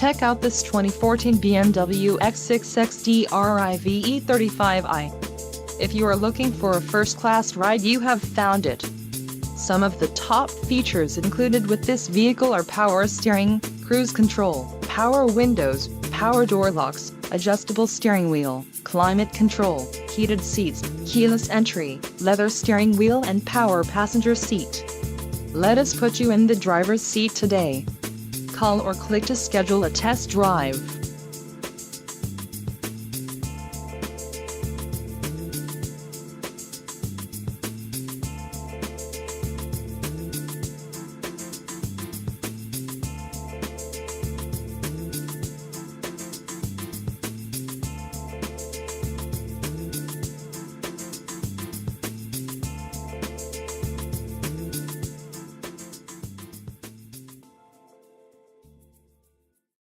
Check out this 2014 BMW X6 XDRIVE35I. If you are looking for a first-class ride, you have found it. Some of the top features included with this vehicle are power steering, cruise control, power windows, power door locks, adjustable steering wheel, climate control, heated seats, keyless entry, leather steering wheel and power passenger seat. Let us put you in the driver's seat today. Call or click to schedule a test drive.